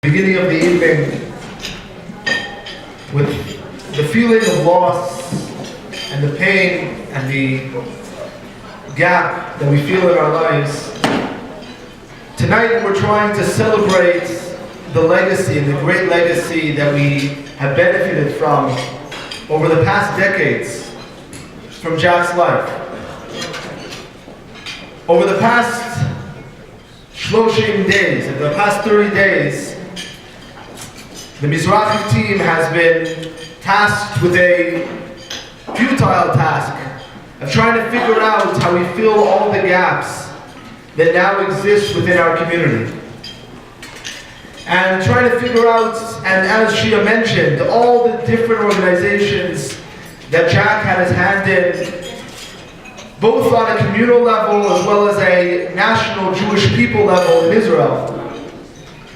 Beginning of the evening with the feeling of loss and the pain and the gap that we feel in our lives. Tonight we're trying to celebrate the legacy and the great legacy that we have benefited from over the past decades from Jack's life. Over the past Shloshim days, in the past 30 days, the Mizrahi team has been tasked with a futile task of trying to figure out how we fill all the gaps that now exist within our community. And trying to figure out, and as Shia mentioned, all the different organizations that Jack had his hand in, both on a communal level as well as a national Jewish people level in Israel,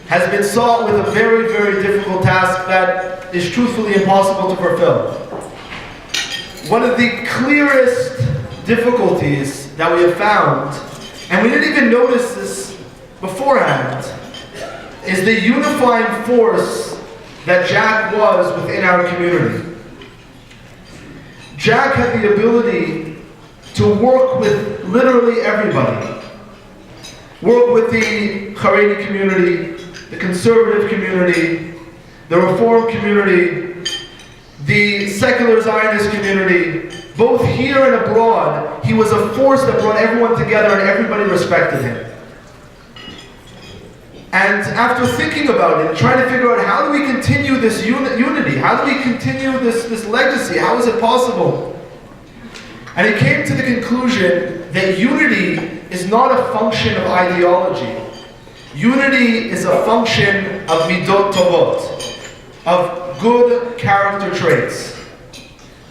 has been sought with a very, very difficult task that is truthfully impossible to fulfill. One of the clearest difficulties that we have found, and we didn't even notice this beforehand, is the unifying force that Jack was within our community. Jack had the ability to work with literally everybody. Work with the Haredi community, the conservative community, the Reform community, the secular Zionist community, both here and abroad. He was a force that brought everyone together and everybody respected him. And after thinking about it and trying to figure out how do we continue this unity, how do we continue this legacy, how is it possible? And he came to the conclusion that unity is not a function of ideology. Unity is a function of midot tovot, of good character traits,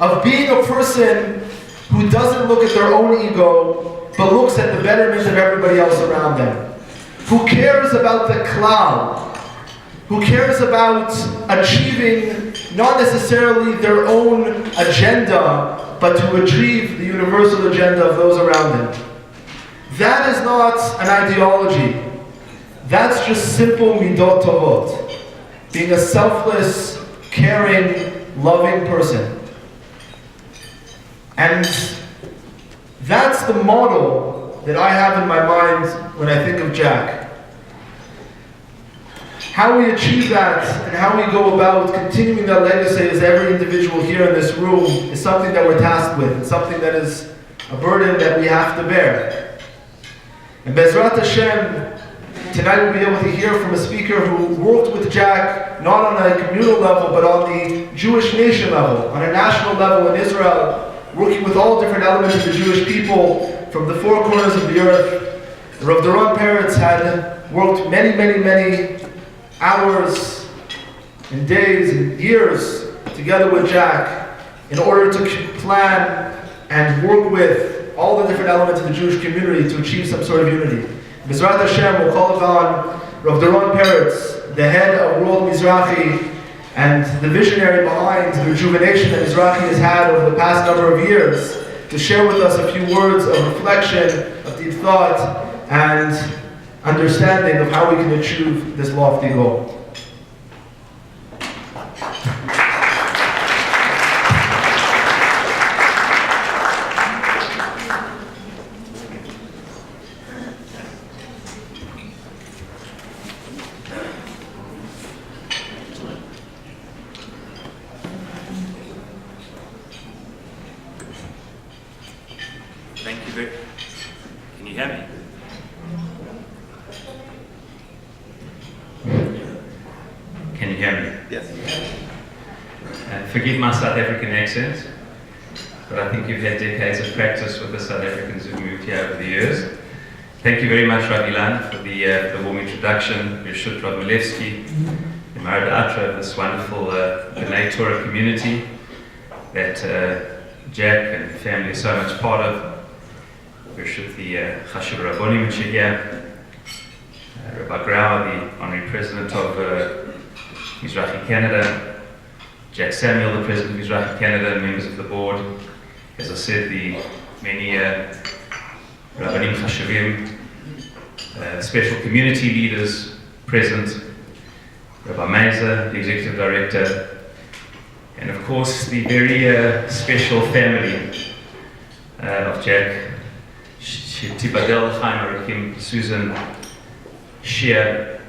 of being a person who doesn't look at their own ego, but looks at the betterment of everybody else around them, who cares about the klal, who cares about achieving not necessarily their own agenda, but to achieve the universal agenda of those around them. That is not an ideology. That's just simple midot tovot, being a selfless, caring, loving person. And that's the model that I have in my mind when I think of Jack. How we achieve that and how we go about continuing that legacy as every individual here in this room is something that we're tasked with. It's something that is a burden that we have to bear. And Bezrat Hashem, tonight we'll be able to hear from a speaker who worked with Jack not on a communal level but on the Jewish nation level, on a national level in Israel, working with all different elements of the Jewish people from the four corners of the earth. Rav Doron Peretz had worked many hours and days and years together with Jack in order to plan and work with all the different elements of the Jewish community to achieve some sort of unity. Bezrat Hashem will call upon Rav Doron Peretz, the head of World Mizrahi and the visionary behind the rejuvenation that Mizrahi has had over the past number of years, to share with us a few words of reflection, of deep thought, and understanding of how we can achieve this lofty goal. Thank you, Vic. Can you hear me? Can you hear me? Yes. Forgive my South African accent, but I think you've had decades of practice with the South Africans who've moved here over the years. Thank you very much, Rav Ilan, for the warm introduction. Rishut Rav Milevsky, the Marad Atra, this wonderful B'nai Torah community that Jack and the family are so much part of. Rishut the Chashuv Rabbonim which are here. Rabbi Grau, the honorary president of Mizrahi Canada. Jack Samuel, the president of Mizrahi Canada, and members of the board. As I said, the many Rabbanim Chashuvim, special community leaders present, Rabbi Meiser, the Executive Director, and of course the very special family of Jack, Tibadel, Chaim, Arakim, Susan, Shia,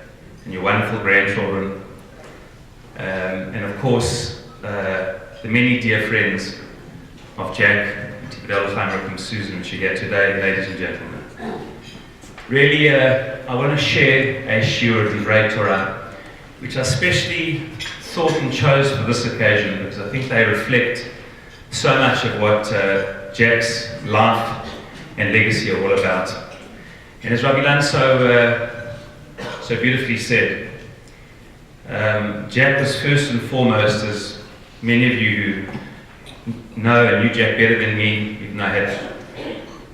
and your wonderful grandchildren, and of course the many dear friends of Jack, Tibadel, Chaim, Arakim, Susan, which are here today, ladies and gentlemen. Really, I want to share a shiur of Divrei Torah, which I specially thought and chose for this occasion because I think they reflect so much of what Jack's life and legacy are all about. And as Rabbi Lan so beautifully said, Jack was first and foremost, as many of you who know and knew Jack better than me, even though I had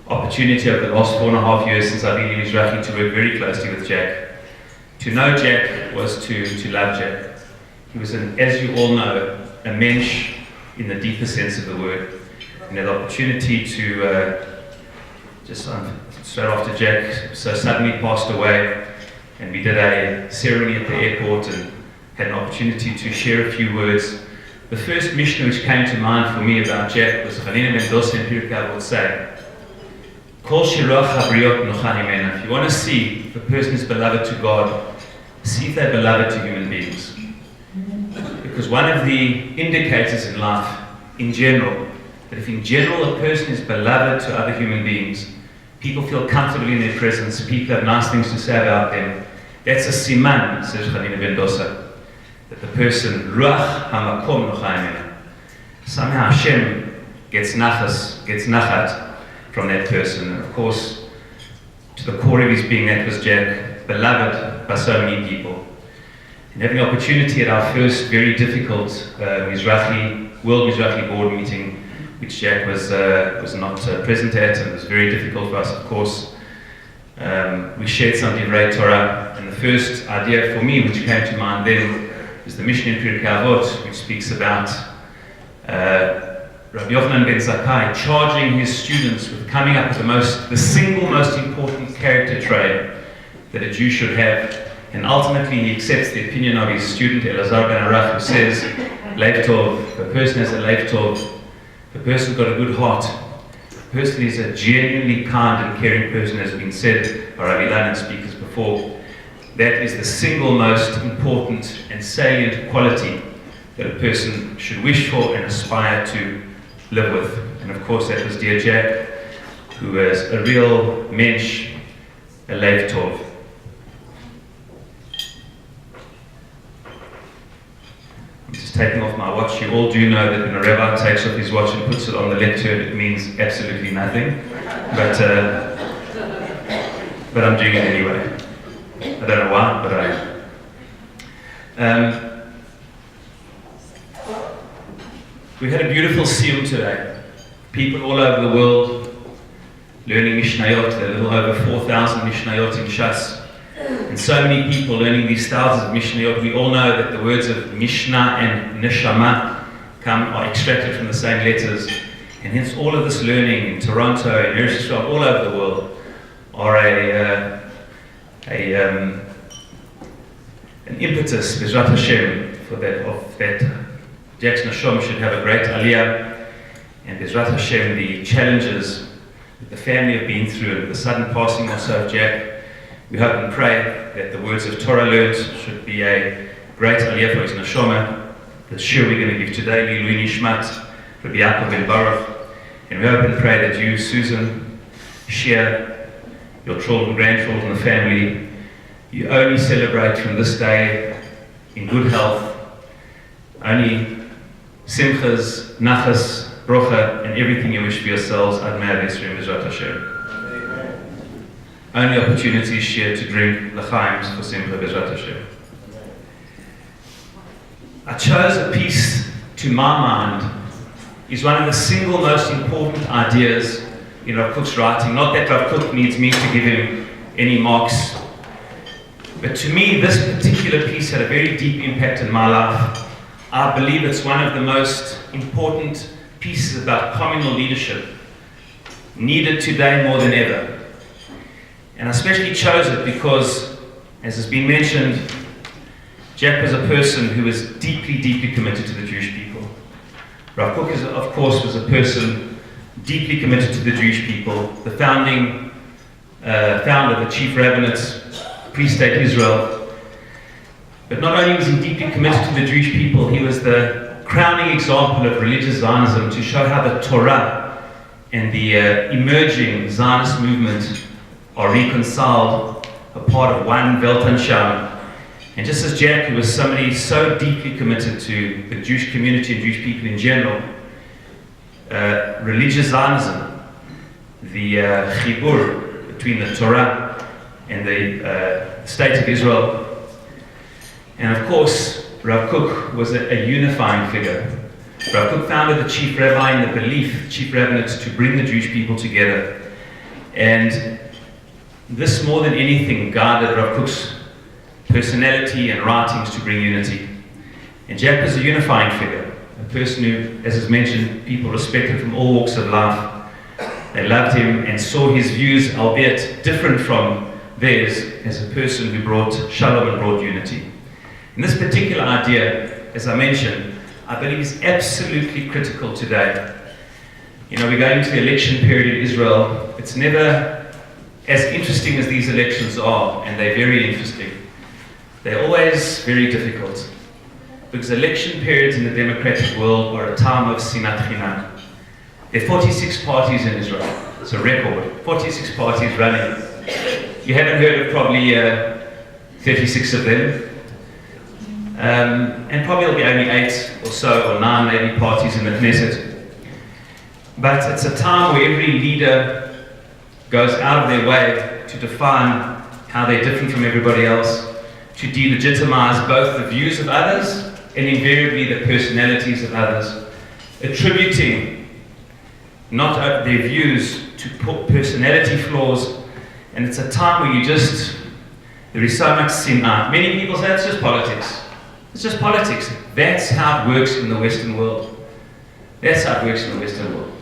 opportunity over the last 4.5 years since I've been in Mizrahi to work very closely with Jack. To know Jack was to love Jack. He was, as you all know, a mensch in the deeper sense of the word. And had the opportunity to just straight after Jack so suddenly passed away, and we did a ceremony at the airport and had an opportunity to share a few words. The first Mishnah which came to mind for me about Jack was Chanina ben Dosa in Pirkei Avot say, Kol shirach habriot nocha himena. If you want to see if a person is beloved to God, see if they're beloved to human beings. Because one of the indicators in life, in general, that if in general a person is beloved to other human beings, people feel comfortable in their presence, people have nice things to say about them, that's a siman, says Chanina ben Dosa, that the person, ruach hamakom nocha himena. Somehow Hashem gets nachat from that person. And of course, to the core of his being, that was Jack, beloved by so many people. And having the opportunity at our first very difficult World Mizrahi Board meeting, which Jack was not present at, and it was very difficult for us, of course. We shared some Divrei Torah, and the first idea for me, which came to mind then, is the Mishnah in Pirkei Avot, which speaks about Rabbi Yochanan ben Zakkai charging his students with coming up with the single most important character trait that a Jew should have. And ultimately he accepts the opinion of his student Elazar ben Arach, who says, Lev Tov, if a person has a Lev Tov, if a person's got a good heart, if a person is a genuinely kind and caring person, as has been said by Rabbi Lan and speakers before, that is the single most important and salient quality that a person should wish for and aspire to live with. And of course that was dear Jack, who was a real mensch, a Lev Tov. I'm just taking off my watch. You all do know that when a rabbi takes off his watch and puts it on the lectern, it means absolutely nothing. But I'm doing it anyway. I don't know why, but I we had a beautiful siyum today. People all over the world learning Mishnayot. There are a little over 4,000 Mishnayot in Shas. And so many people learning these thousands of Mishnayot. We all know that the words of Mishnah and Neshama are extracted from the same letters. And hence all of this learning in Toronto, in Eretz Yisrael, all over the world, are an impetus, Bezrat Hashem, for that Jack's Nashom should have a great aliyah, and Bezrat Hashem, the challenges that the family have been through, and the sudden passing also of Jack, we hope and pray that the words of Torah learned should be a great aliyah for his Nashoma. The shiur we're going to give today, Li'ilui Nishmat, Rabbi Yaakov ben Baruch, and we hope and pray that you, Susan, Shia, your children, grandchildren, the family, you only celebrate from this day in good health, only simchas, nachas, brocha, and everything you wish for yourselves, Ad Me'ad Yisrael B'ezrat Hashem. Only opportunities shared to drink l'chaims for simcha B'ezrat Hashem. I chose a piece to my mind is one of the single most important ideas in Rav Kook's writing. Not that Rav Kook needs me to give him any marks, but to me this particular piece had a very deep impact in my life. I believe it's one of the most important pieces about communal leadership, needed today more than ever. And I especially chose it because, as has been mentioned, Jack was a person who was deeply, deeply committed to the Jewish people. Rav Kook, of course, was a person deeply committed to the Jewish people, the founder, the chief rabbinate, pre-state Israel. But not only was he deeply committed to the Jewish people, he was the crowning example of religious Zionism to show how the Torah and the emerging Zionist movement are reconciled, a part of one Weltanschauung. And just as Jack, who was somebody so deeply committed to the Jewish community and Jewish people in general, religious Zionism, the chibur between the Torah and the state of Israel. And of course, Rav Kook was a unifying figure. Rav Kook founded the chief rabbi in the belief, chief rabbinate, to bring the Jewish people together. And this, more than anything, guided Rav Kook's personality and writings to bring unity. And Jack was a unifying figure, a person who, as is mentioned, people respected from all walks of life. They loved him and saw his views, albeit different from theirs, as a person who brought shalom and brought unity. And this particular idea, as I mentioned, I believe is absolutely critical today. You know, we're going into the election period in Israel. It's never as interesting as these elections are, and they're very interesting. They're always very difficult, because election periods in the democratic world are a time of sinat chinam. There are 46 parties in Israel. It's a record. 46 parties running. You haven't heard of probably 36 of them. And probably there'll be only 8 or so, or 9 maybe, parties in the Knesset. But it's a time where every leader goes out of their way to define how they're different from everybody else, to delegitimize both the views of others and invariably the personalities of others, attributing not their views to personality flaws. And it's a time where there is so much sin'ah. Many people say it's just politics. It's just politics. That's how it works in the Western world. That's how it works in the Western world.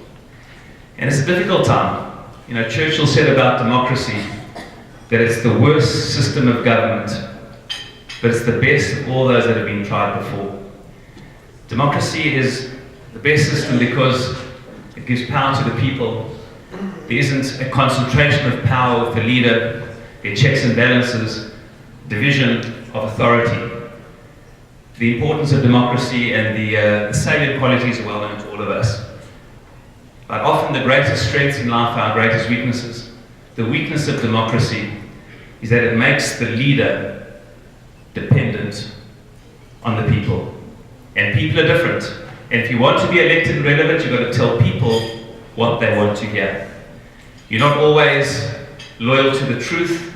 And it's a difficult time. You know, Churchill said about democracy that it's the worst system of government, but it's the best of all those that have been tried before. Democracy is the best system because it gives power to the people. There isn't a concentration of power with the leader. There are checks and balances, division of authority. The importance of democracy and the salient qualities are well known to all of us. But often the greatest strengths in life are our greatest weaknesses. The weakness of democracy is that it makes the leader dependent on the people. And people are different. And if you want to be elected and relevant, you've got to tell people what they want to hear. You're not always loyal to the truth.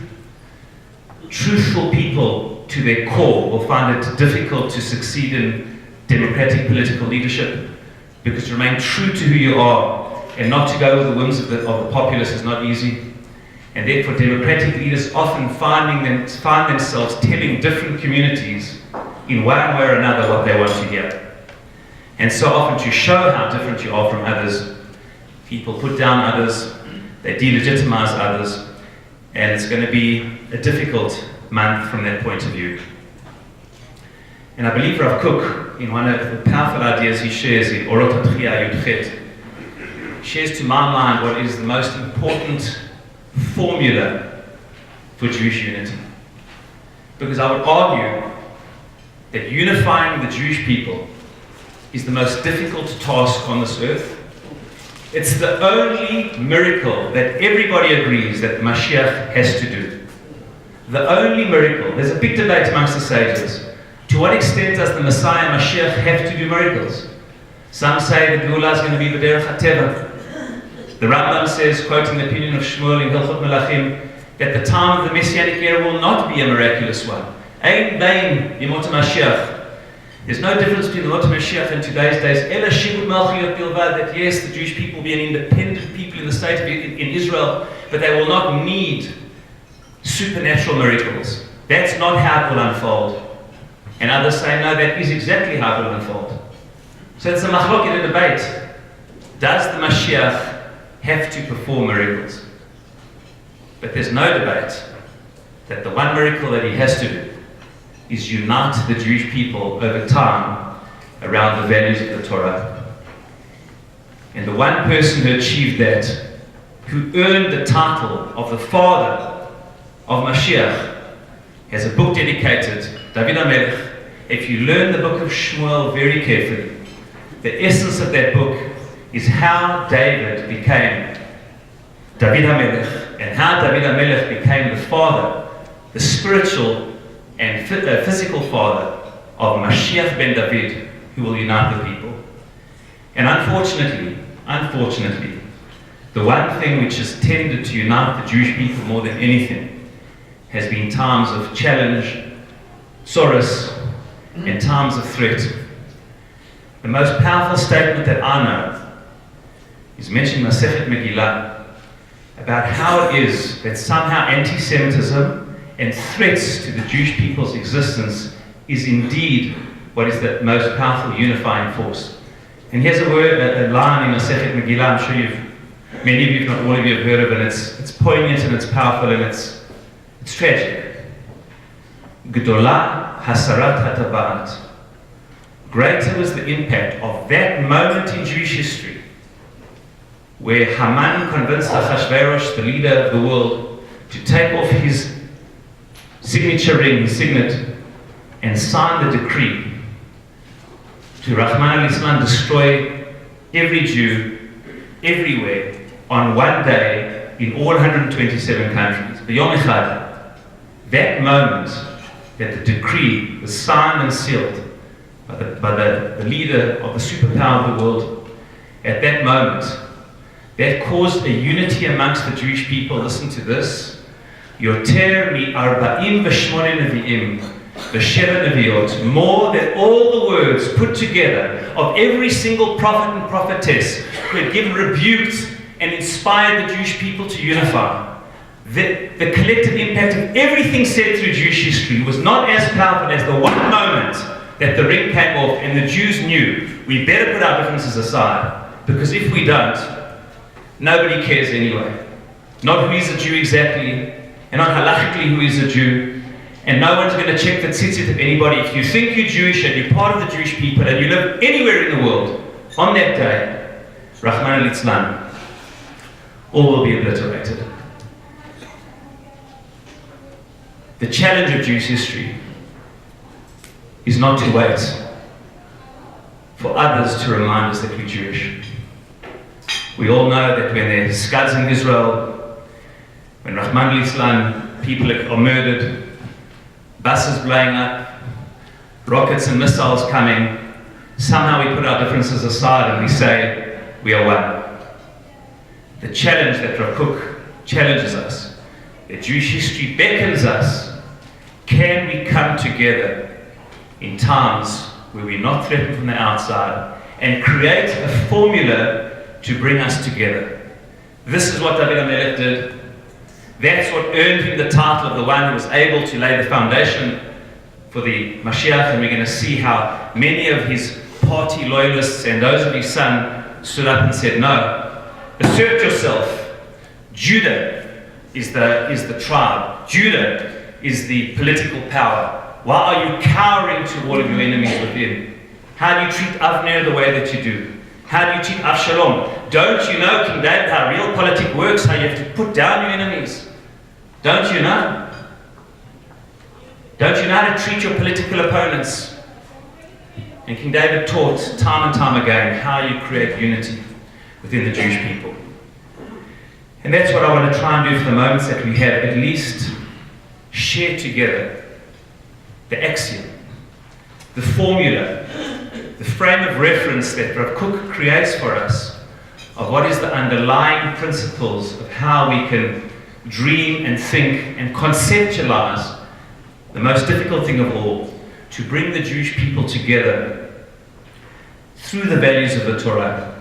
Truthful people, to their core, will find it difficult to succeed in democratic political leadership, because to remain true to who you are and not to go with the whims of the populace is not easy. And therefore democratic leaders often find themselves telling different communities in one way or another what they want to hear. And so often, to show how different you are from others, people put down others, they delegitimize others, and it's going to be a difficult month from that point of view. And I believe Rav Kook, in one of the powerful ideas he shares in Orot HaTchiyah Yud-Chet, shares to my mind what is the most important formula for Jewish unity. Because I would argue that unifying the Jewish people is the most difficult task on this earth. It's the only miracle that everybody agrees that Mashiach has to do. The only miracle. There's a big debate amongst the sages. To what extent does the Messiah Mashiach have to do miracles? Some say that Geulah is going to be B'derech HaTeva. The Rambam says, quoting the opinion of Shmuel in Hilchot Melachim, that the time of the Messianic era will not be a miraculous one. Ein bein Yemot Mashiach. There's no difference between the Yemot Mashiach and today's days. Ela Shibud Malchiyot Bilvad, that yes, the Jewish people will be an independent people in the state of in Israel, but they will not need supernatural miracles. That's not how it will unfold. And others say, no, that is exactly how it will unfold. So it's a machlok, a debate. Does the Mashiach have to perform miracles? But there's no debate that the one miracle that he has to do is unite the Jewish people over time around the values of the Torah. And the one person who achieved that, who earned the title of the father of Mashiach, has a book dedicated, David HaMelech. If you learn the book of Shmuel very carefully, the essence of that book is how David became David HaMelech, and how David HaMelech became the father, the spiritual and physical father of Mashiach ben David, who will unite the people. And unfortunately, the one thing which has tended to unite the Jewish people more than anything has been times of challenge, sorrows, and times of threat. The most powerful statement that I know is mentioned in Masechet Megillah about how it is that somehow anti-Semitism and threats to the Jewish people's existence is indeed what is the most powerful unifying force. And here's a line in Masechet Megillah, I'm sure many of you, if not all of you, have heard of it. It's poignant and it's powerful and it's tragic. Gdola hasarat hatabat. Greater was the impact of that moment in Jewish history where Haman convinced Achashverosh, the leader of the world, to take off his signature ring, his signet, and sign the decree to Rahman al-Islam destroy every Jew, everywhere, on one day, in all 127 countries. B'yom echad, that moment that the decree was signed and sealed by the leader of the superpower of the world, at that moment, that caused a unity amongst the Jewish people. Listen to this. Yoter mi arba'im v'shmone nevi'im v'sheva nevi'ot, more than all the words put together of every single prophet and prophetess who had given rebukes and inspired the Jewish people to unify. The collective impact of everything said through Jewish history was not as powerful as the one moment that the ring came off and the Jews knew we better put our differences aside, because if we don't, nobody cares anyway. Not who is a Jew exactly, and not halachically who is a Jew, and no one's going to check the tzitzit of anybody. If you think you're Jewish and you're part of the Jewish people and you live anywhere in the world, on that day, Rahman al-Islam, all will be obliterated. The challenge of Jewish history is not to wait for others to remind us that we're Jewish. We all know that when there's scuds in Israel, when Rahman al-Islam, people are murdered, buses blowing up, rockets and missiles coming, somehow we put our differences aside and we say, we are one. The challenge that Rav Kook challenges us, that Jewish history beckons us, can we come together in times where we're not threatened from the outside and create a formula to bring us together? This is what David HaMelech did. That's what earned him the title of the one who was able to lay the foundation for the Mashiach, and we're going to see how many of his party loyalists and those of his son stood up and said, no, assert yourself. Judah is the tribe. Judah is the political power. Why are you cowering to all of your enemies within? How do you treat Avner the way that you do? How do you treat Avshalom? Don't you know, King David, how real politics works, how you have to put down your enemies? Don't you know? Don't you know how to treat your political opponents? And King David taught time and time again how you create unity within the Jewish people. And that's what I want to try and do for the moments that we have, at least share together the axiom, the formula, the frame of reference that Rav Kook creates for us of what is the underlying principles of how we can dream and think and conceptualize the most difficult thing of all, to bring the Jewish people together through the values of the Torah.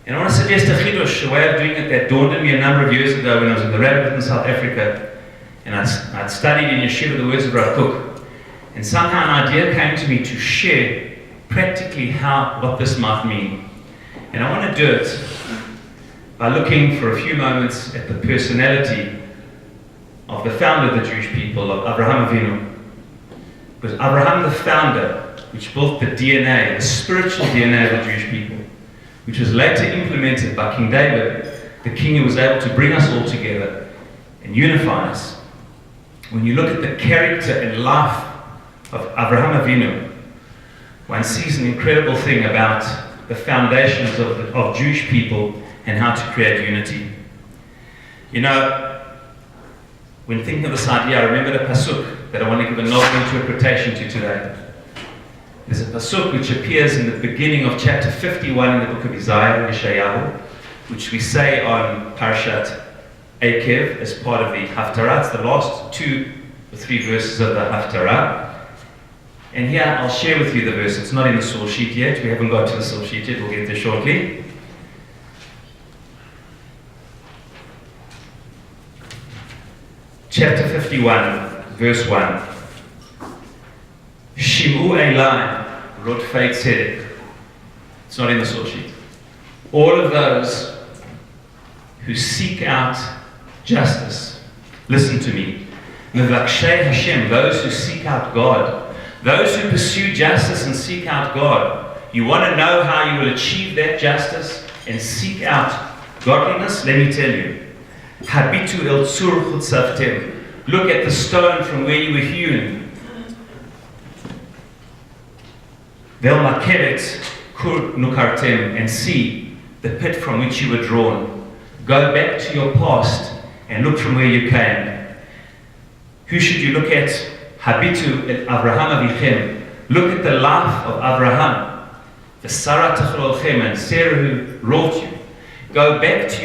And I want to suggest a chidush, a way of doing it that dawned on me a number of years ago when I was in the rabbit in South Africa, and I'd studied in yeshiva the words of Rav Kook, and somehow an idea came to me to share practically what this might mean. And I want to do it by looking for a few moments at the personality of the founder of the Jewish people, of Abraham Avinu. It was Abraham the founder which built the DNA, the spiritual DNA of the Jewish people, which was later implemented by King David, the king who was able to bring us all together and unify us. When you look at the character and life of Abraham Avinu, one sees an incredible thing about the foundations of Jewish people and how to create unity. You know, when thinking of this idea, I remember the pasuk that I want to give a novel interpretation to today. There's a pasuk which appears in the beginning of chapter 51 in the book of Isaiah, Yeshayahu, which we say on Parashat Akev as part of the Haftarah. It's the last 2 or 3 verses of the Haftarah. And here I'll share with you the verse. It's not in the source sheet yet. We haven't got to the source sheet yet. We'll get there shortly. Chapter 51, verse 1. Shimu Elai Rotfei Tzedek. It's not in the source sheet. All of those who seek out justice, listen to me. Mevakshei Hashem, those who seek out God. Those who pursue justice and seek out God. You want to know how you will achieve that justice and seek out godliness? Let me tell you. Habitu el tzur chutzavtem. Look at the stone from where you were hewn. Vel makeret kur nukartem, and see the pit from which you were drawn. Go back to your past and look from where you came. Who should you look at? Habitu el Avraham avichem. Look at the life of Abraham, the Sarah Techolchem, and Sarah who wrought you. Go back to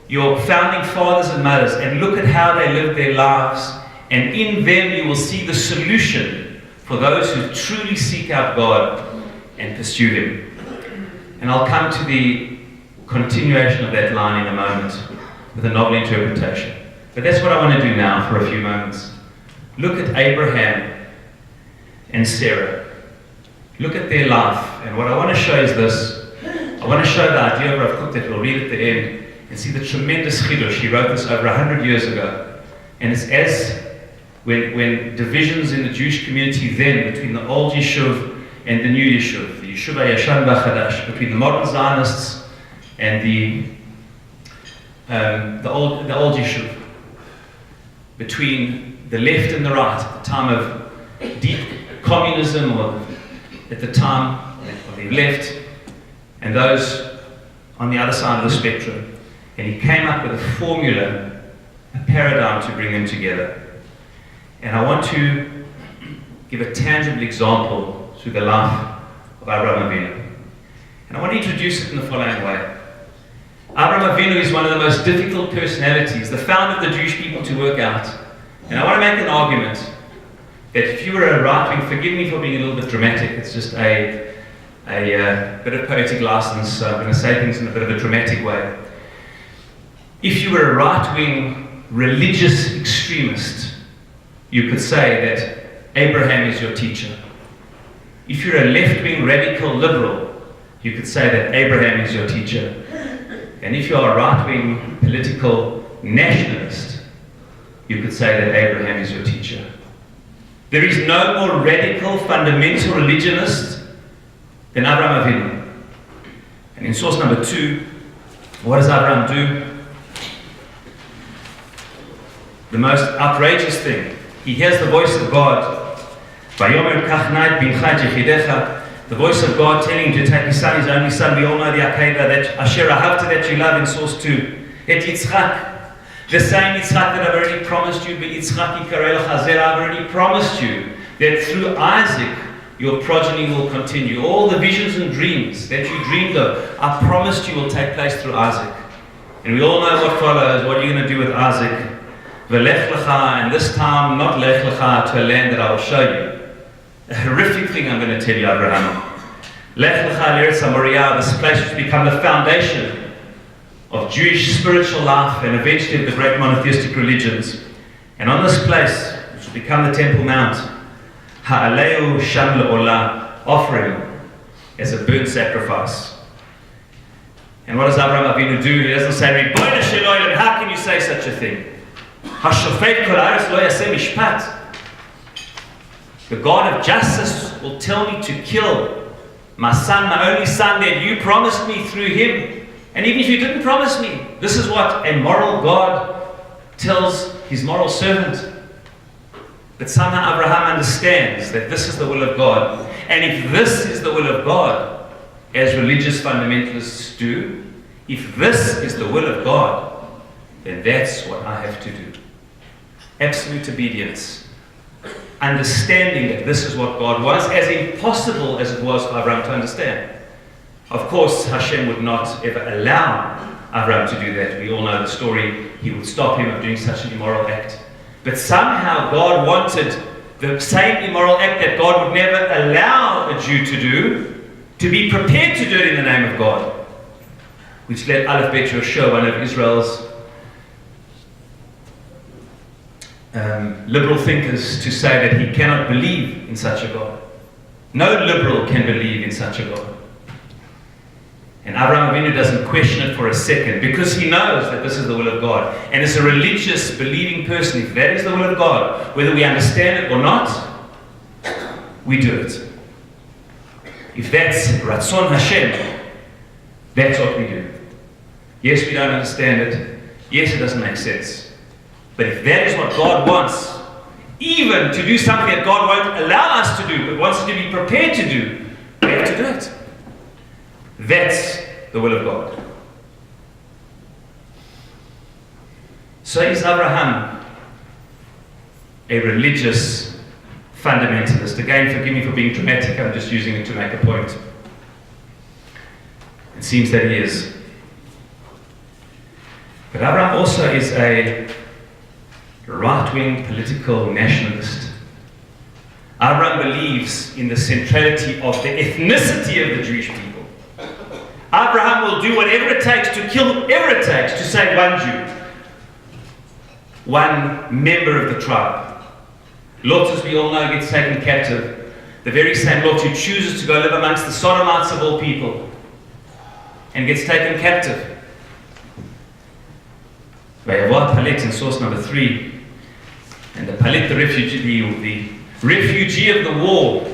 your founding fathers and mothers and look at how they lived their lives, and in them you will see the solution for those who truly seek out God and pursue Him. And I'll come to the continuation of that line in a moment with a novel interpretation. But that's what I want to do now for a few moments. Look at Abraham and Sarah. Look at their life. And what I want to show is this. I want to show the idea of Rav Kook that we'll read at the end and see the tremendous chidush. He wrote this over 100 years ago. And it's as when divisions in the Jewish community then between the old Yishuv and the new Yishuv, the Yishuv HaYashan V'Chadash, between the modern Zionists and the old Yishuv, between the left and the right, at the time of deep communism, or at the time of the left, and those on the other side of the spectrum. And he came up with a formula, a paradigm to bring them together. And I want to give a tangible example through the life of Abraham Avinu. And I want to introduce it in the following way. Abraham Avinu is one of the most difficult personalities, the founder of the Jewish people, to work out. And I want to make an argument that if you were a right-wing, forgive me for being a little bit dramatic, it's just a bit of poetic license, so I'm going to say things in a bit of a dramatic way. If you were a right-wing religious extremist, you could say that Abraham is your teacher. If you're a left-wing radical liberal, you could say that Abraham is your teacher. And if you're a right-wing political nationalist, you could say that Abraham is your teacher. There is no more radical, fundamental religionist than Abraham Avinu. And in source number 2, what does Abraham do? The most outrageous thing. He hears the voice of God. The voice of God telling him to take his son, his only son. We all know the Akedah, that Asher Ahavta, that you love, in source 2. Et Yitzchak. The same Yitzchak that I've already promised you, but Yitzchak Yikarei Lecha Zerah, I've already promised you that through Isaac your progeny will continue. All the visions and dreams that you dreamed of, I promised you will take place through Isaac. And we all know what follows. What are you going to do with Isaac? V'lech lecha, and this time not lech lecha, to a land that I will show you. A horrific thing I'm going to tell you, Abraham. Lech lecha l'Eretz HaMoriah, this place which become the foundation of Jewish spiritual life and eventually of the great monotheistic religions. And on this place, which will become the Temple Mount, Ha'aleu Sham Le'olah, offering as a burnt sacrifice. And what does Abraham Avinu do? He doesn't say, Ribono Shel Olam, how can you say such a thing? Hashofet kol haaretz lo yaseh mishpat. The God of justice will tell me to kill my son, my only son that you promised me through him. And even if you didn't promise me, this is what a moral God tells his moral servant. But somehow Abraham understands that this is the will of God. And if this is the will of God, as religious fundamentalists do, if this is the will of God, then that's what I have to do. Absolute obedience. Understanding that this is what God wants, as impossible as it was for Abraham to understand. Of course, Hashem would not ever allow Abraham to do that. We all know the story. He would stop him of doing such an immoral act. But somehow God wanted the same immoral act that God would never allow a Jew to do, to be prepared to do it in the name of God. Which led Aleph Bet Yoshua, one of Israel's liberal thinkers, to say that he cannot believe in such a God. No liberal can believe in such a God. And Abraham Avinu doesn't question it for a second, because he knows that this is the will of God. And as a religious, believing person, if that is the will of God, whether we understand it or not, we do it. If that's Ratzon Hashem, that's what we do. Yes, we don't understand it. Yes, it doesn't make sense. But if that is what God wants, even to do something that God won't allow us to do, but wants us to be prepared to do, we have to do it. That's the will of God. So is Abraham a religious fundamentalist? Again, forgive me for being dramatic, I'm just using it to make a point. It seems that he is. But Abraham also is a right-wing political nationalist. Abraham believes in the centrality of the ethnicity of the Jewish people. Abraham will do whatever it takes to kill whoever it takes to save one Jew, one member of the tribe. Lot, as we all know, gets taken captive. The very same Lot who chooses to go live amongst the Sodomites of all people and gets taken captive. Vayavad Palet in source number 3. And the Palet, the refugee of the war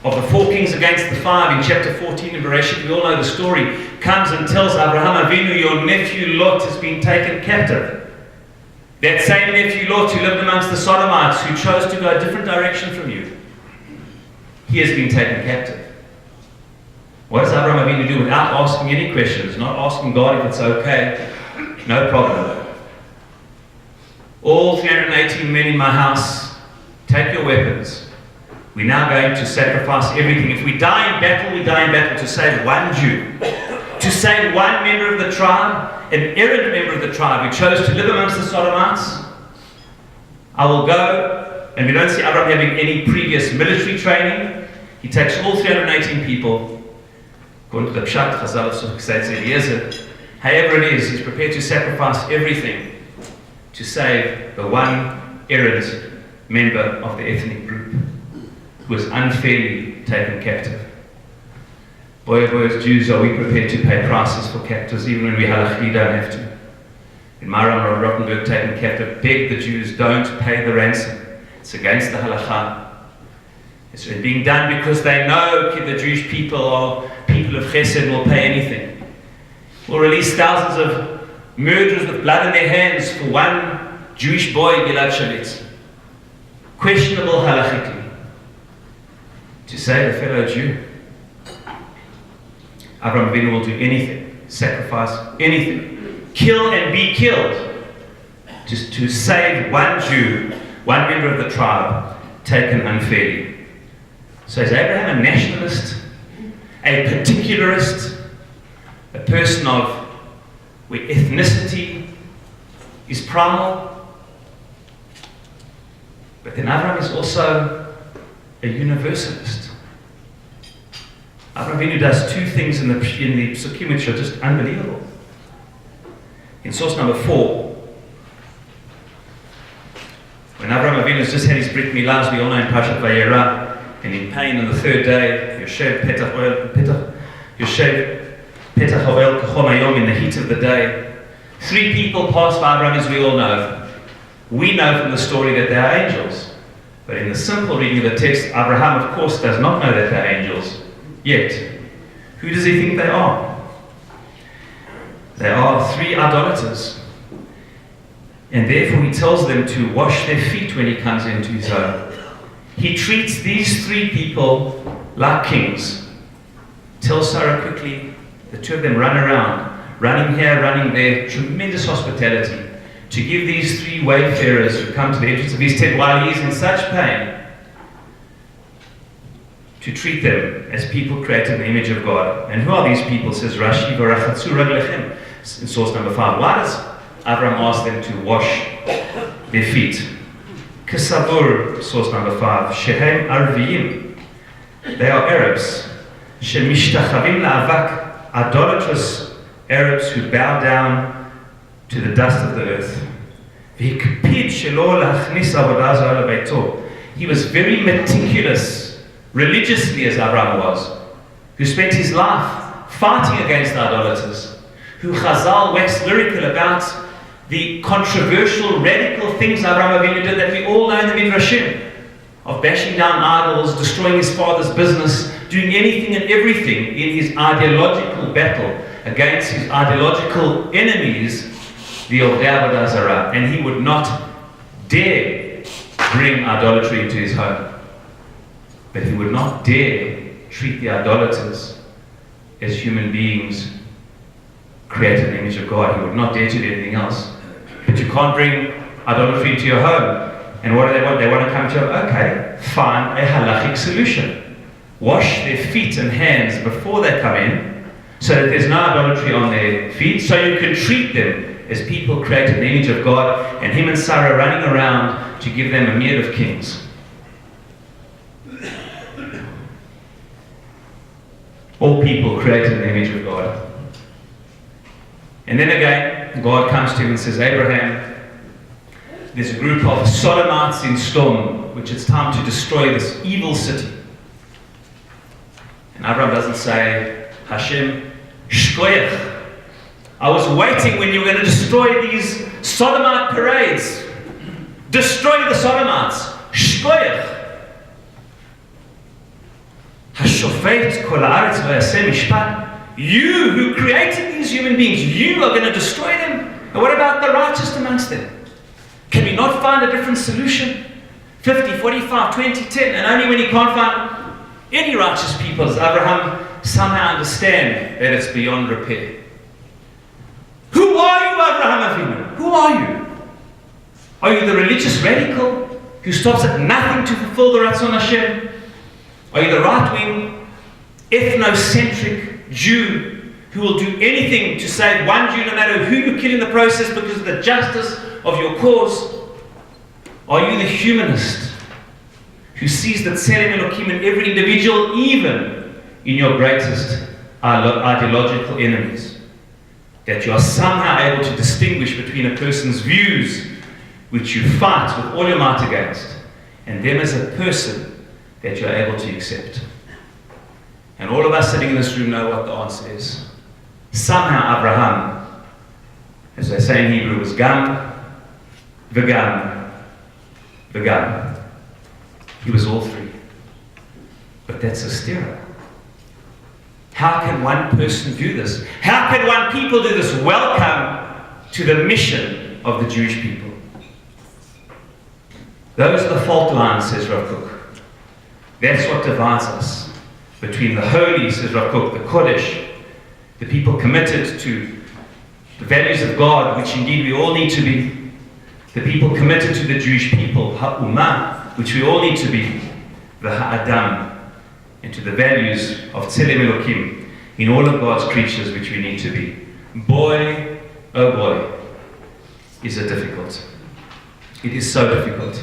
of the 4 kings against the 5 in chapter 14 in Bereshit, we all know the story, comes and tells Abraham Avinu, your nephew Lot has been taken captive. That same nephew Lot who lived amongst the Sodomites, who chose to go a different direction from you, he has been taken captive. What does Abraham Avinu do without asking any questions, not asking God if it's okay? No problem. All 318 men in my house, take your weapons. We're now going to sacrifice everything. If we die in battle, we die in battle to save one Jew, to save one member of the tribe, an errant member of the tribe who chose to live amongst the Sodomites. I will go, and we don't see Abraham having any previous military training. He takes all 318 people, according to the Pshat, Chazal of Sukh Eliezer, however it is, he's prepared to sacrifice everything to save the one errant member of the ethnic group who was unfairly taken captive. Boy, oh boy, as Jews, are we prepared to pay prices for captives, even when we halachically don't have to. In Maram Rottenberg, taken captive, begged the Jews, don't pay the ransom. It's against the halacha. It's being done because they know the Jewish people are people of chesed, will pay anything. Will release thousands of murderers with blood in their hands for one Jewish boy, Gilad Shalit. Questionable halachically. To save a fellow Jew. Abraham Avinu will do anything, sacrifice anything, kill and be killed to save one Jew, one member of the tribe, taken unfairly. So is Abraham a nationalist, a particularist, a person of where ethnicity is primal? But then Abraham is also a universalist. Abraham Avinu does 2 things in the Psukim which are just unbelievable. In source number 4, when Abraham Avinu has just had his Brit Milah, we all know in Parshat Vayera, and in pain on the 3rd day, Yoshev Petach Hoel Kachom Hayom, in the heat of the day, 3 people passed by Abraham, as we all know, We know from the story that they are angels. But in the simple reading of the text, Abraham, of course, does not know that they are angels yet. Who does he think they are? They are 3 idolaters. And therefore he tells them to wash their feet when he comes into his home. He treats these 3 people like kings. Tells Sarah quickly, the 2 of them run around, running here, running there, tremendous hospitality, to give these 3 wayfarers who come to the entrance of his tent while he is in such pain, to treat them as people created in the image of God. And who are these people, says Rashi, Varachatzu Raglechem, in source number 5. Why does Abraham ask them to wash their feet? Kesavur, source number 5, Shehem Arviim. They are Arabs. Shemishtachavim la'avak, idolatrous Arabs who bow down to the dust of the earth. He was very meticulous, religiously as Abraham was, who spent his life fighting against the idolaters, who Chazal waxed lyrical about the controversial, radical things Abraham Avinu did that we all know in the Midrashim, of bashing down idols, destroying his father's business, doing anything and everything in his ideological battle against his ideological enemies, the Ovdei Avodah Zarah. And he would not dare bring idolatry into his home. But he would not dare treat the idolaters as human beings created in the image of God. He would not dare to do anything else. But you can't bring idolatry into your home. And what do they want? They want to come to, okay, find a halachic solution. Wash their feet and hands before they come in, so that there's no idolatry on their feet, so you can treat them as people created in the image of God, and him and Sarah running around to give them a meal of kings. All people created in the image of God. And then again, God comes to him and says, Abraham, there's a group of Sodomites in Storm, which it's time to destroy this evil city. And Abraham doesn't say, Hashem, shkoyach. I was waiting when you were going to destroy these Sodomite parades. Destroy the Sodomites. Shkoyach. Hashofet kol haaretz v'yaseh mishpat. You who created these human beings, you are going to destroy them. And what about the righteous amongst them? Can we not find a different solution? 50, 45, 20, 10. And only when you can't find any righteous people does Abraham somehow understand that it's beyond repair. Who are you, Abraham Avinu? Who are you? Are you the religious radical who stops at nothing to fulfill the Ratzon Hashem? Are you the right-wing, ethnocentric Jew who will do anything to save one Jew no matter who you kill in the process because of the justice of your cause? Are you the humanist who sees that Tselem Elokim in every individual, even in your greatest ideological enemies? That you are somehow able to distinguish between a person's views, which you fight with all your might against, and them as a person that you are able to accept. And all of us sitting in this room know what the answer is. Somehow Abraham, as they say in Hebrew, was gam, v'gam, v'gam. He was all 3. But that's a stira. How can one person do this? How can one people do this? Welcome to the mission of the Jewish people. Those are the fault lines, says Rav Kook. That's what divides us between the holy, says Rav Kook, the Kodesh, the people committed to the values of God, which indeed we all need to be, the people committed to the Jewish people, Ha'umah, which we all need to be, the Ha'adam, and to the values of Tselem Elokim in all of God's creatures, which we need to be. Boy, oh boy, is it difficult. It is so difficult.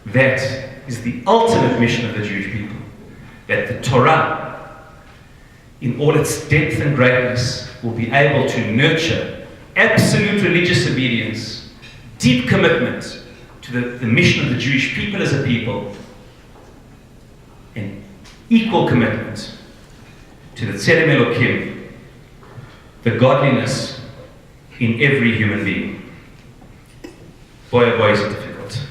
That is the ultimate mission of the Jewish people. That the Torah, in all its depth and greatness, will be able to nurture absolute religious obedience, deep commitment to the mission of the Jewish people as a people, and equal commitment to the Tselem Elokim, the godliness in every human being. boy oh boy is it difficult.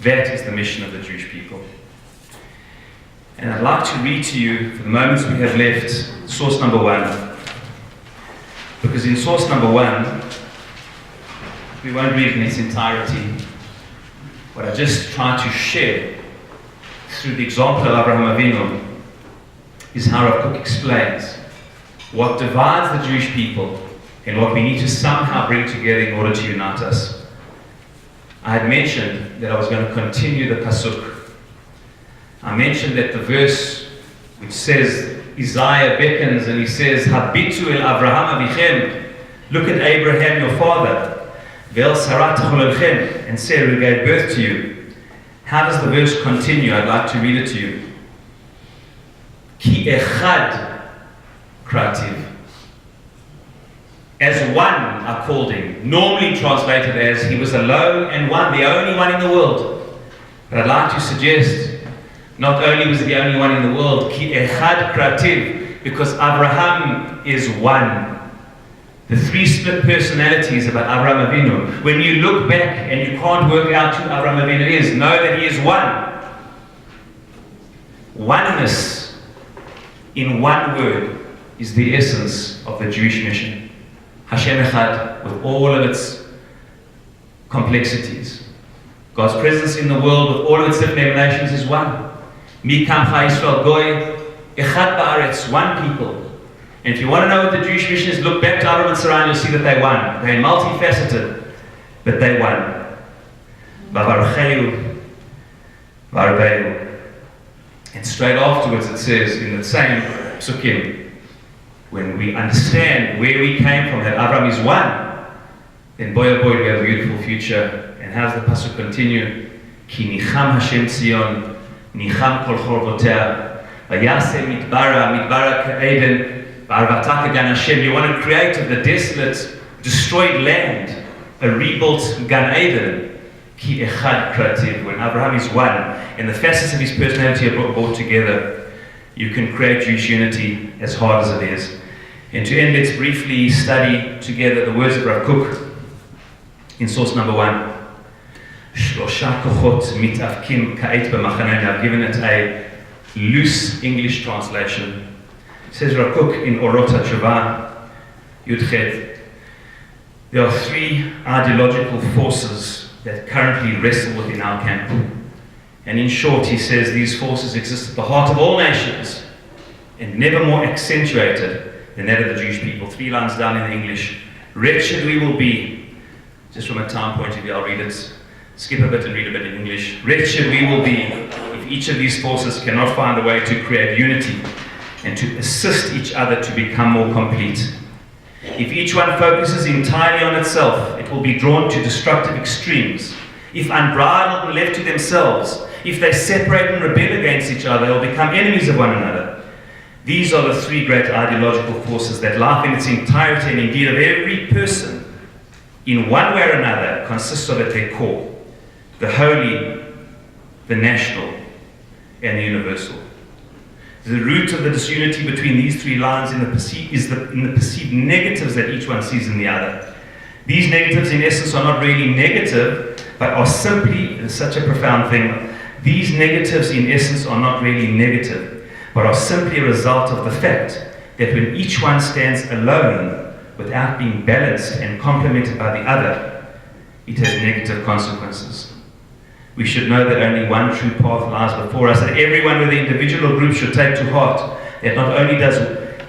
That is the mission of the Jewish people. And I'd like to read to you, for the moments we have left, source number 1. Because in source number 1, we won't read in its entirety. What I just try to share through the example of Abraham Avinu is how Rav Kook explains what divides the Jewish people and what we need to somehow bring together in order to unite us. I had mentioned that I was going to continue the pasuk. I mentioned that the verse which says, Isaiah beckons and he says, Habitu el Avraham avichem, look at Abraham your father, Vel Sarat chololchem, and Sarah who gave birth to you. How does the verse continue? I'd like to read it to you. Ki echad krativ. As one are called him, normally translated as he was alone and one, the only one in the world. But I'd like to suggest, not only was he the only one in the world, ki echad krativ, because Abraham is one. The 3 split personalities about Abraham Avinu. When you look back and you can't work out who Abraham Avinu is, know that he is one. Oneness, in one word, is the essence of the Jewish mission. Hashem Echad, with all of its complexities. God's presence in the world with all of its different emanations is one. Mi kamcha Yisrael goy, echad ba'aretz, one people. And if you want to know what the Jewish mission is, look back to Abraham and Sarai and you'll see that they won. They're multifaceted, but they won. V'avarcheu, v'arbeu. And straight afterwards it says in the same psukim, when we understand where we came from, that Abraham is one, then boy oh boy we have a beautiful future. And how does the pasuk continue? Ki nicham Hashem Tzion, nicham kol chorvotea, vayase midbara ka'eden, v'arvata k'gan Hashem. You want to create of the desolate, destroyed land a rebuilt Gan Eden. Ki echad krativ. When Abraham is one, and the facets of his personality are brought together, you can create Jewish unity, as hard as it is. And to end, let's briefly study together the words of Rav Kook in source number 1. Shlosha kochot mitavkim ka'et b'machaneh. I've given it a loose English translation. It says Rav Kook in Orot HaTshuva, Yudchet. There are 3 ideological forces that currently wrestle within our camp. And in short, he says these forces exist at the heart of all nations and never more accentuated than that of the Jewish people. 3 lines down in the English. Wretched we will be. Just from a time point of view, I'll read it, skip a bit and read a bit in English. Wretched we will be if each of these forces cannot find a way to create unity and to assist each other to become more complete. If each one focuses entirely on itself, it will be drawn to destructive extremes. If unbridled and left to themselves, if they separate and rebel against each other, they will become enemies of one another. These are the 3 great ideological forces that life in its entirety, and indeed of every person, in one way or another, consists of at their core. The holy, the national, and the universal. The root of the disunity between these 3 lines in the perceived negatives that each one sees in the other. These negatives, in essence, are not really negative, but are simply, it's such a profound thing, these negatives, in essence, are not really negative, but are simply a result of the fact that when each one stands alone, without being balanced and complemented by the other, it has negative consequences. We should know that only one true path lies before us, that everyone, whether individual or group, should take to heart that not only does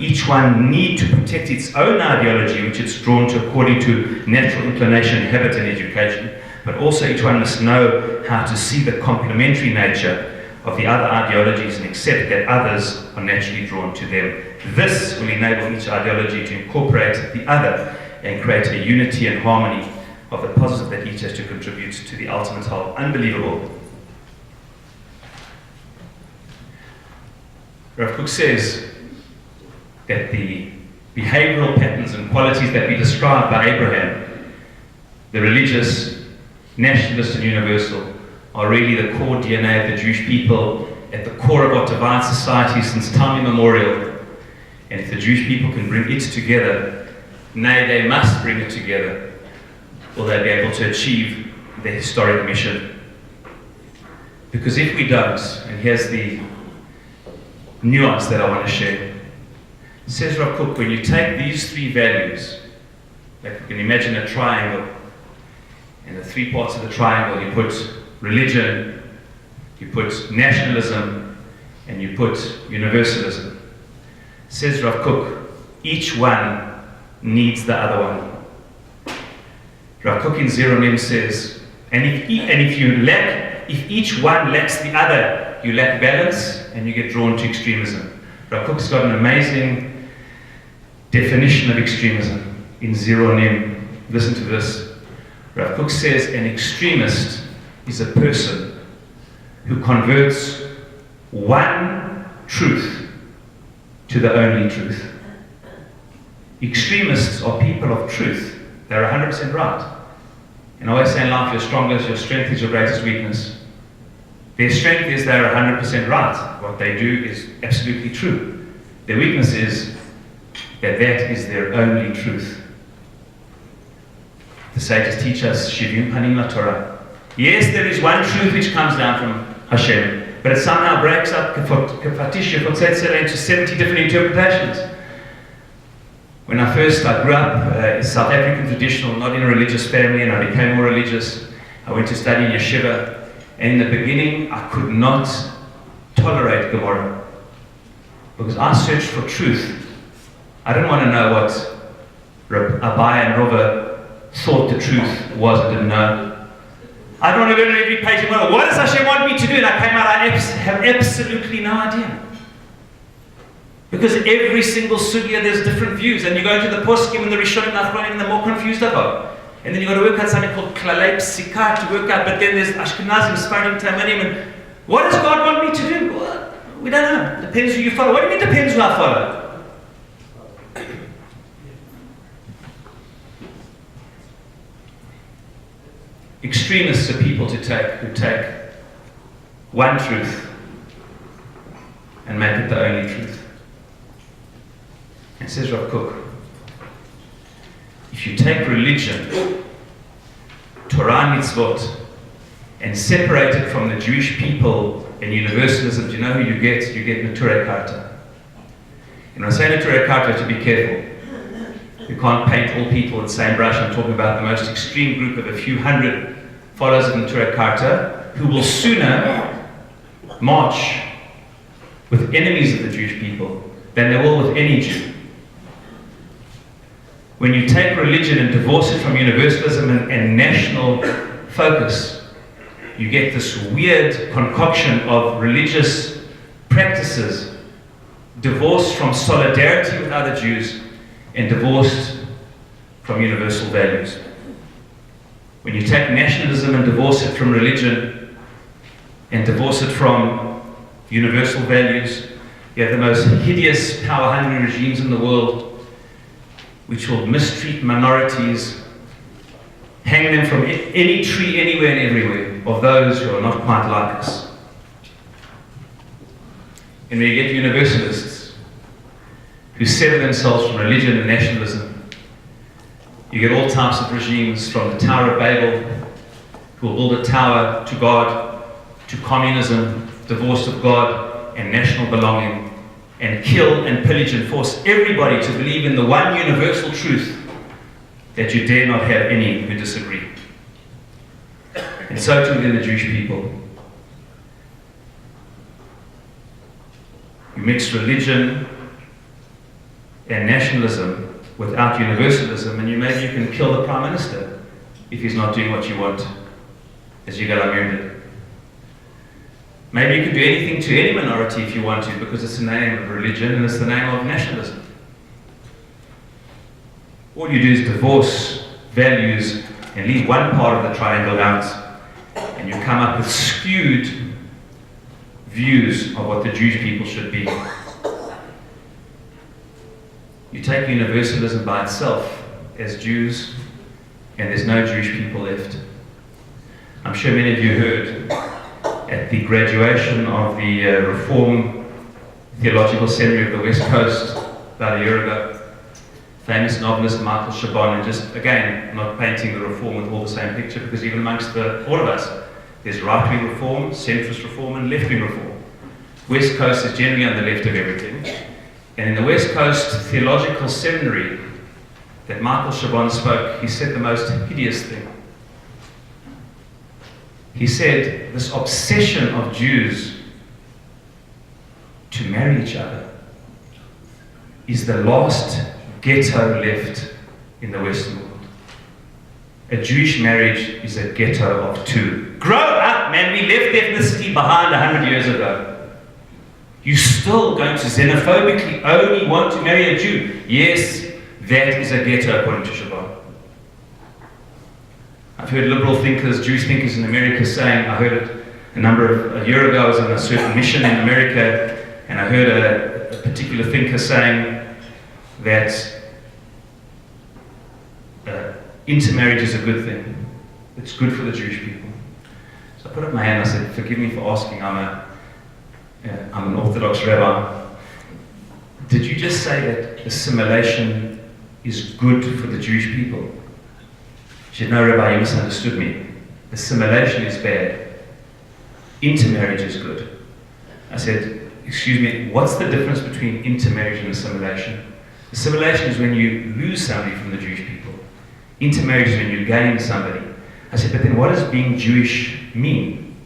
each one need to protect its own ideology, which it's drawn to according to natural inclination, habit, and education, but also each one must know how to see the complementary nature of the other ideologies and accept that others are naturally drawn to them. This will enable each ideology to incorporate the other and create a unity and harmony of the positive that each has to contribute to the ultimate whole. Unbelievable. Rav Kook says that the behavioral patterns and qualities that we describe by Abraham, the religious, nationalist and universal, are really the core DNA of the Jewish people, at the core of what divides society since time immemorial. And if the Jewish people can bring it together, nay, they must bring it together, will they be able to achieve their historic mission. Because if we don't, and here's the nuance that I want to share, says Rav Kook, when you take these three values, like you can imagine a triangle, and the three parts of the triangle, you put religion, you put nationalism, and you put universalism. Says Rav Kook, each one needs the other one. Rav Kook in Zero Nim says, if each one lacks the other, you lack balance and you get drawn to extremism. Rav Kook's got an amazing definition of extremism in Zero Nim. Listen to this. Rav Kook says an extremist is a person who converts one truth to the only truth. Extremists are people of truth. They're 100% right. And I always say in life, your strength is your greatest weakness. Their strength is they're 100% right. What they do is absolutely true. Their weakness is that that is their only truth. The sages teach us, Shivim Panim La Torah. Yes, there is one truth which comes down from Hashem, but it somehow breaks up into 70 different interpretations. When I grew up in South African traditional, not in a religious family, and I became more religious. I went to study in yeshiva, and in the beginning I could not tolerate Gemara because I searched for truth. I didn't want to know what Abai and Rova thought the truth was. I didn't know. I don't want to learn every page. What does Hashem want me to do? And I came out, I have absolutely no idea. Because every single sugya, there's different views. And you go into the poskim and the rishonim, and the more confused I go. And then you've got to work out something called klalei psika to work out. But then there's Ashkenazim, Sfarim, Tamanim. And what does God want me to do? Well, we don't know. Depends who you follow. What do you mean depends who I follow? Extremists are people who take one truth and make it the only truth. And says Rav Kook, if you take religion, Torah and mitzvot, and separate it from the Jewish people and universalism, do you know who you get? You get Naturei Karta. And when I say Naturei Karta, to be careful. You can't paint all people with the same brush. I'm talking about the most extreme group of a few hundred followers of Naturei Karta who will sooner march with enemies of the Jewish people than they will with any Jew. When you take religion and divorce it from universalism and national focus, you get this weird concoction of religious practices divorced from solidarity with other Jews and divorced from universal values. When you take nationalism and divorce it from religion and divorce it from universal values, you have the most hideous, power-hungry regimes in the world which will mistreat minorities, hang them from any tree, anywhere and everywhere, of those who are not quite like us. And when you get universalists who sever themselves from religion and nationalism, you get all types of regimes, from the Tower of Babel, who will build a tower to God, to communism, divorced of God and national belonging, and kill and pillage and force everybody to believe in the one universal truth that you dare not have any who disagree. And so too within the Jewish people. You mix religion and nationalism without universalism, and maybe you can kill the Prime Minister if he's not doing what you want, as Yigal Amir did. Maybe you can do anything to any minority if you want to, because it's the name of religion and it's the name of nationalism. All you do is divorce values and leave one part of the triangle out, and you come up with skewed views of what the Jewish people should be. You take universalism by itself as Jews, and there's no Jewish people left. I'm sure many of you heard at the graduation of the Reform Theological Seminary of the West Coast about a year ago, famous novelist Michael Chabon, and just, again, not painting the reform with all the same picture, because even amongst all of us, there's right-wing reform, centrist reform, and left-wing reform. West Coast is generally on the left of everything. And in the West Coast Theological Seminary that Michael Chabon spoke, he said the most hideous thing. He said, this obsession of Jews to marry each other is the last ghetto left in the Western world. A Jewish marriage is a ghetto of two. Grow up, man. We left ethnicity behind 100 years ago. You're still going to xenophobically only want to marry a Jew. Yes, that is a ghetto according to Chabon. I've heard liberal thinkers, Jewish thinkers in America saying, I heard it a year ago, I was on a certain mission in America, and I heard a particular thinker saying that intermarriage is a good thing. It's good for the Jewish people. So I put up my hand and I said, forgive me for asking, I'm an Orthodox rabbi. Did you just say that assimilation is good for the Jewish people? She said, no, Rabbi, you misunderstood me. Assimilation is bad. Intermarriage is good. I said, excuse me, what's the difference between intermarriage and assimilation? Assimilation is when you lose somebody from the Jewish people. Intermarriage is when you gain somebody. I said, but then what does being Jewish mean?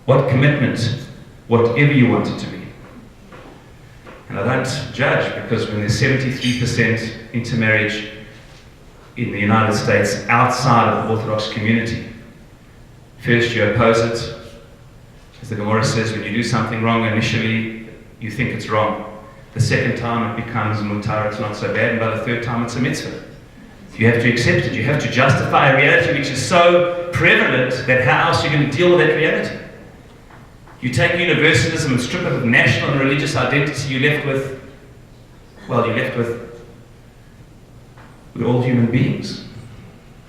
What commitment? Whatever you want it to be. And I don't judge, because when there's 73% intermarriage in the United States outside of the Orthodox community, first you oppose it. As the Gemara says, when you do something wrong initially, you think it's wrong. The second time it becomes mutar, it's not so bad, and by the third time it's a mitzvah. You have to accept it. You have to justify a reality which is so prevalent that how else are you going to deal with that reality? You take universalism and strip it of national and religious identity, you're left with we're all human beings.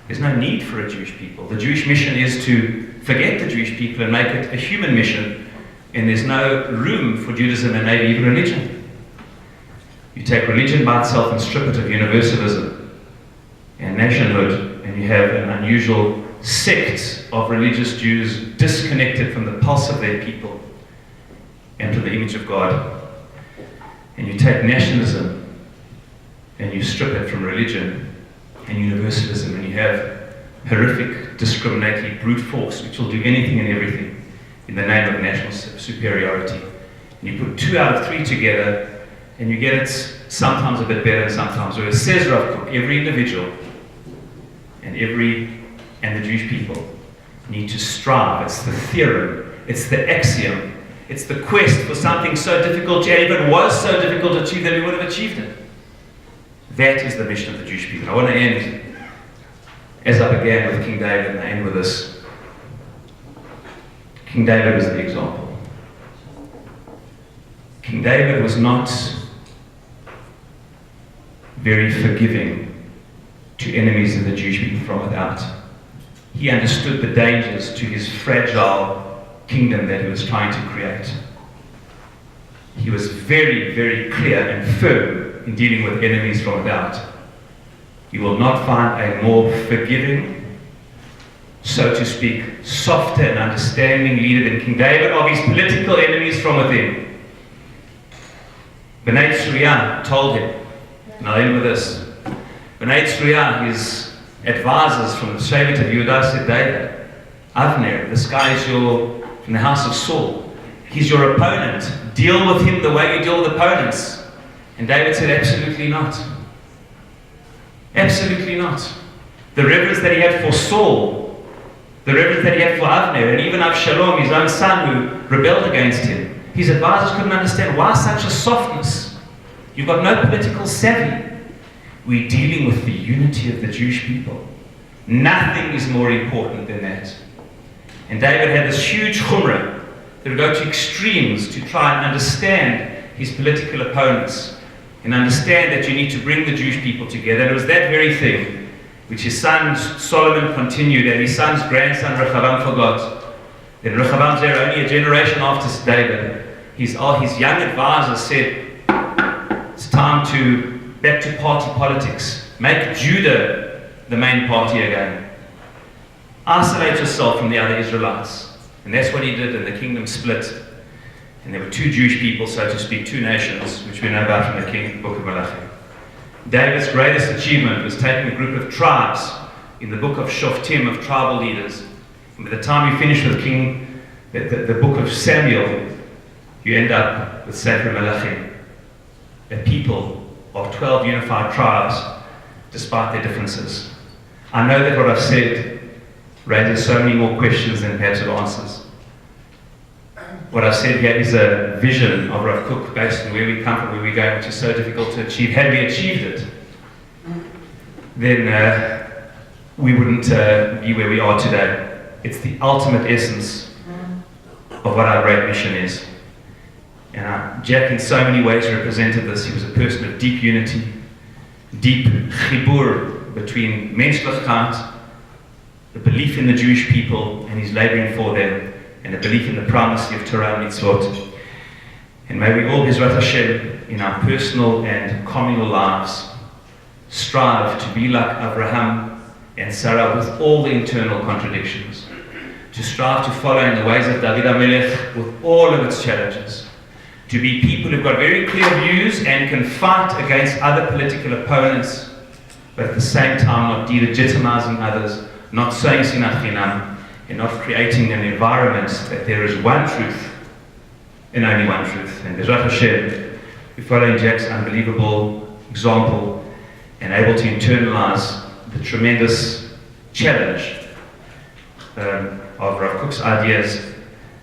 There's no need for a Jewish people. The Jewish mission is to forget the Jewish people and make it a human mission, and there's no room for Judaism and maybe even religion. You take religion by itself and strip it of universalism and nationhood, and you have an unusual sect of religious Jews disconnected from the pulse of their people and from the image of God. And you take nationalism and you strip it from religion and universalism, and you have horrific, discriminatory brute force which will do anything and everything in the name of national superiority. And you put 2 out of 3 together and you get it sometimes a bit better and sometimes worse. Says Rav Kook, every individual and the Jewish people need to strive. It's the theorem, it's the axiom, it's the quest for something so difficult, yet if it was so difficult to achieve, then we would have achieved it. That is the mission of the Jewish people. I want to end, as I began with King David, and I end with this. King David was the example. King David was not very forgiving to enemies of the Jewish people from without. He understood the dangers to his fragile kingdom that he was trying to create. He was very, very clear and firm in dealing with enemies from without. You will not find a more forgiving, so to speak, softer and understanding leader than King David of his political enemies from within. Bnei Tzruya told him, and I'll end with this. Bnei Tzruya, his advisors from the Shevet of Yehudah, said, David, Avner, this guy is from the house of Saul. He's your opponent. Deal with him the way you deal with opponents. And David said, absolutely not. Absolutely not. The reverence that he had for Saul, the reverence that he had for Avner, and even Avshalom, his own son who rebelled against him, his advisors couldn't understand why such a softness. You've got no political savvy. We're dealing with the unity of the Jewish people. Nothing is more important than that. And David had this huge chumrah that would go to extremes to try and understand his political opponents and understand that you need to bring the Jewish people together. And it was that very thing which his son Solomon continued, and his son's grandson Rehoboam forgot. Then Rehoboam's there only a generation after David. His young advisors said, it's time to back to party politics. Make Judah the main party again. Isolate yourself from the other Israelites. And that's what he did, and the kingdom split. And there were two Jewish people, so to speak, two nations, which we know about from the book of Malachi. David's greatest achievement was taking a group of tribes in the book of Shoftim, of tribal leaders. And by the time you finish with the book of Samuel, you end up with Sefer Malachi, a people of 12 unified tribes, despite their differences. I know that what I've said raises so many more questions than perhaps it answers. What I've said here is a vision of Rav Kook based on where we come from, where we go, which is so difficult to achieve. Had we achieved it, then we wouldn't be where we are today. It's the ultimate essence of what our great mission is. And Jack in so many ways represented this. He was a person of deep unity, deep chibur between menschlichkeit, the belief in the Jewish people and his laboring for them, and the belief in the primacy of Torah and mitzvot. And may we all, Bezrat Hashem, in our personal and communal lives, strive to be like Abraham and Sarah with all the internal contradictions, to strive to follow in the ways of David HaMelech with all of its challenges, to be people who've got very clear views and can fight against other political opponents, but at the same time not delegitimizing others, not saying sinat chinam, and not creating an environment that there is one truth and only one truth. And Bezrat Hashem, we're following Jack's unbelievable example and able to internalize the tremendous challenge of Rav Kook's ideas.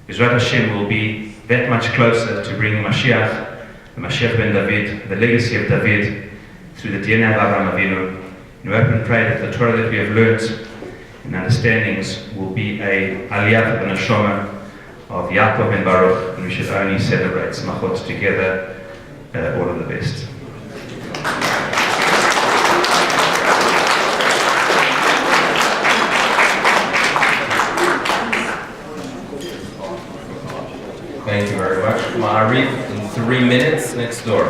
Bezrat Hashem will be that much closer to bringing Mashiach, the Mashiach ben David, the legacy of David, through the DNA of Avraham Avinu. And we hope and pray that the Torah that we have learnt and understandings will be a aliyah ben Neshama of Yaakov and Baruch, and we should only celebrate Smachot together. All of the best. Thank you very much. Ma'arif in 3 minutes next door.